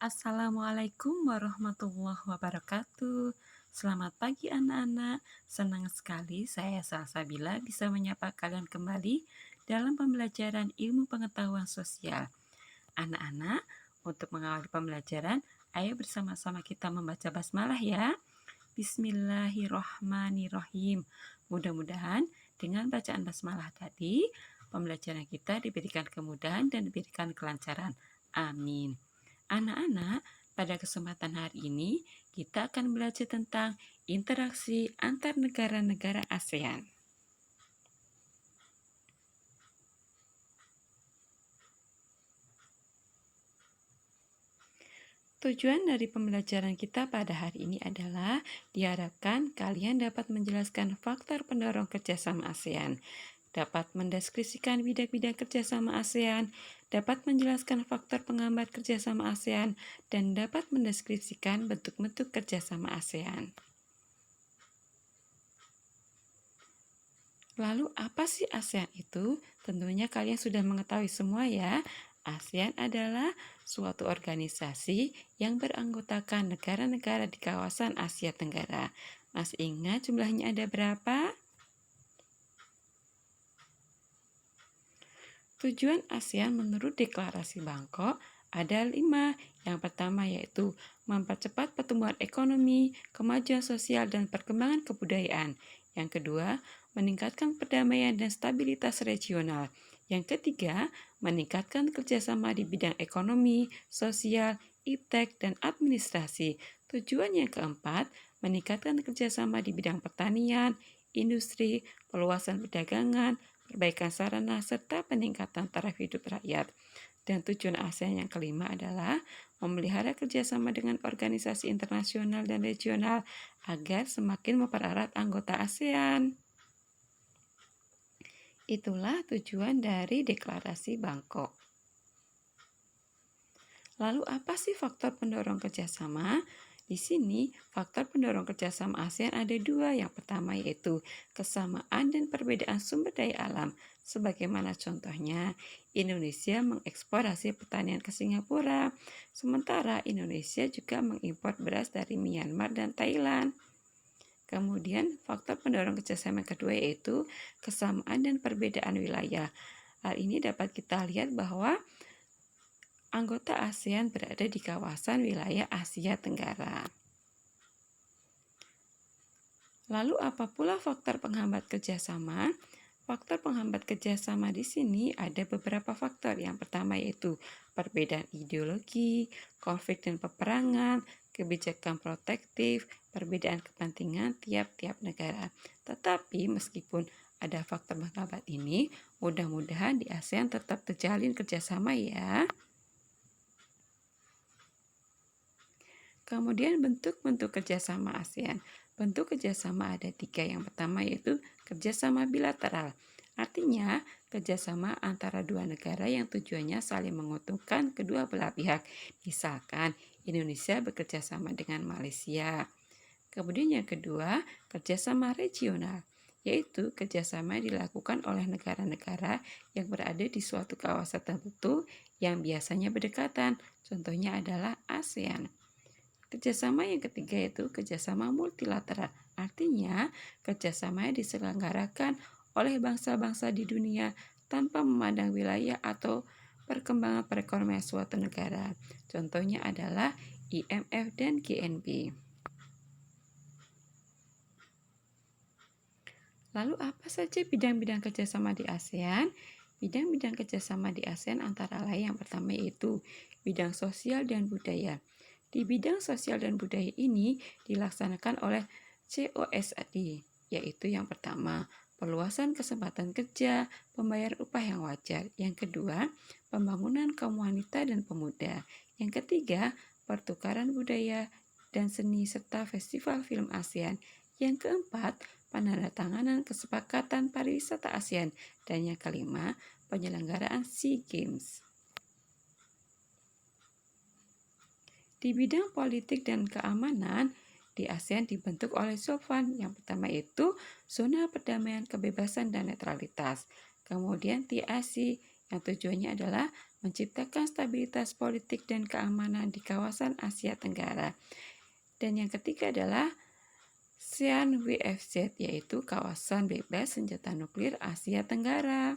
Assalamualaikum warahmatullahi wabarakatuh. Selamat pagi anak-anak. Senang sekali saya Salsabila bisa menyapa kalian kembali dalam pembelajaran ilmu pengetahuan sosial. Anak-anak, untuk mengawali pembelajaran, ayo bersama-sama kita membaca basmalah ya. Bismillahirrohmanirrohim. Mudah-mudahan dengan bacaan basmalah tadi, pembelajaran kita diberikan kemudahan dan diberikan kelancaran. Amin. Anak-anak, pada kesempatan hari ini kita akan belajar tentang interaksi antar negara-negara ASEAN. Tujuan dari pembelajaran kita pada hari ini adalah diharapkan kalian dapat menjelaskan faktor pendorong kerjasama ASEAN, dapat mendeskripsikan bidang-bidang kerjasama ASEAN, dapat menjelaskan faktor penghambat kerjasama ASEAN, dan dapat mendeskripsikan bentuk-bentuk kerjasama ASEAN. Lalu apa sih ASEAN itu? Tentunya kalian sudah mengetahui semua ya. ASEAN adalah suatu organisasi yang beranggotakan negara-negara di kawasan Asia Tenggara. Masih ingat jumlahnya ada berapa? Tujuan ASEAN menurut Deklarasi Bangkok ada 5. Yang pertama yaitu mempercepat pertumbuhan ekonomi, kemajuan sosial, dan perkembangan kebudayaan. Yang kedua, meningkatkan perdamaian dan stabilitas regional. Yang ketiga, meningkatkan kerjasama di bidang ekonomi, sosial, iptek, dan administrasi. Tujuan yang keempat, meningkatkan kerjasama di bidang pertanian, industri, perluasan perdagangan, perbaikan sarana, serta peningkatan taraf hidup rakyat. Dan tujuan ASEAN yang kelima adalah memelihara kerjasama dengan organisasi internasional dan regional agar semakin mempererat anggota ASEAN. Itulah tujuan dari Deklarasi Bangkok. Lalu apa sih faktor pendorong kerjasama? Di sini, faktor pendorong kerjasama ASEAN ada 2. Yang pertama yaitu kesamaan dan perbedaan sumber daya alam. Sebagaimana contohnya, Indonesia mengekspor hasil pertanian ke Singapura, sementara Indonesia juga mengimpor beras dari Myanmar dan Thailand. Kemudian, faktor pendorong kerjasama kedua yaitu kesamaan dan perbedaan wilayah. Hal ini dapat kita lihat bahwa anggota ASEAN berada di kawasan wilayah Asia Tenggara. Lalu apa pula faktor penghambat kerjasama? Faktor penghambat kerjasama di sini ada beberapa faktor. Yang pertama yaitu perbedaan ideologi, konflik dan peperangan, kebijakan protektif, perbedaan kepentingan tiap-tiap negara. Tetapi meskipun ada faktor penghambat ini, mudah-mudahan di ASEAN tetap terjalin kerjasama ya. Kemudian bentuk-bentuk kerjasama ASEAN. Bentuk kerjasama ada 3. Yang pertama yaitu kerjasama bilateral. Artinya kerjasama antara dua negara yang tujuannya saling menguntungkan kedua belah pihak. Misalkan Indonesia bekerja sama dengan Malaysia. Kemudian yang kedua, kerjasama regional, yaitu kerjasama yang dilakukan oleh negara-negara yang berada di suatu kawasan tertentu yang biasanya berdekatan. Contohnya adalah ASEAN. Kerjasama yang ketiga yaitu kerjasama multilateral. Artinya, kerjasama yang diselenggarakan oleh bangsa-bangsa di dunia tanpa memandang wilayah atau perkembangan perekonomian suatu negara. Contohnya adalah IMF dan GNB. Lalu apa saja bidang-bidang kerjasama di ASEAN? Bidang-bidang kerjasama di ASEAN antara lain yang pertama yaitu bidang sosial dan budaya. Di bidang sosial dan budaya ini dilaksanakan oleh COSAD, yaitu yang pertama, perluasan kesempatan kerja, pembayaran upah yang wajar. Yang kedua, pembangunan kaum wanita dan pemuda. Yang ketiga, pertukaran budaya dan seni serta festival film ASEAN. Yang keempat, penandatanganan kesepakatan pariwisata ASEAN. Dan yang kelima, penyelenggaraan SEA Games. Di bidang politik dan keamanan, di ASEAN dibentuk oleh ZOFAN. Yang pertama itu Zona Perdamaian, Kebebasan, dan Netralitas. Kemudian TAC, yang tujuannya adalah menciptakan stabilitas politik dan keamanan di kawasan Asia Tenggara. Dan yang ketiga adalah CEN-WFZ, yaitu kawasan bebas senjata nuklir Asia Tenggara.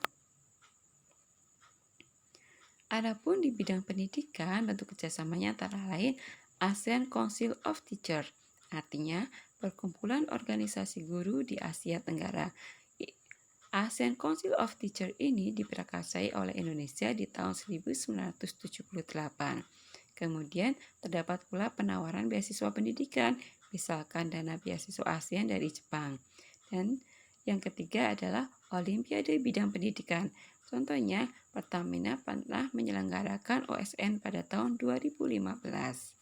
Adapun di bidang pendidikan, bentuk kerjasamanya antara lain ASEAN Council of Teachers, artinya perkumpulan organisasi guru di Asia Tenggara. ASEAN Council of Teachers ini diprakarsai oleh Indonesia di tahun 1978. Kemudian terdapat pula penawaran beasiswa pendidikan, misalkan dana beasiswa ASEAN dari Jepang. Dan yang ketiga adalah Olimpiade bidang pendidikan. Contohnya, Pertamina pernah menyelenggarakan OSN pada tahun 2015.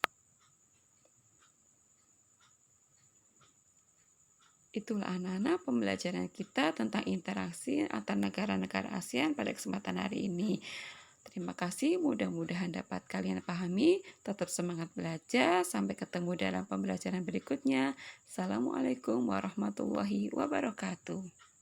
Itulah anak-anak pembelajaran kita tentang interaksi antar negara-negara ASEAN pada kesempatan hari ini. Terima kasih, mudah-mudahan dapat kalian pahami. Tetap semangat belajar, sampai ketemu dalam pembelajaran berikutnya. Assalamualaikum warahmatullahi wabarakatuh.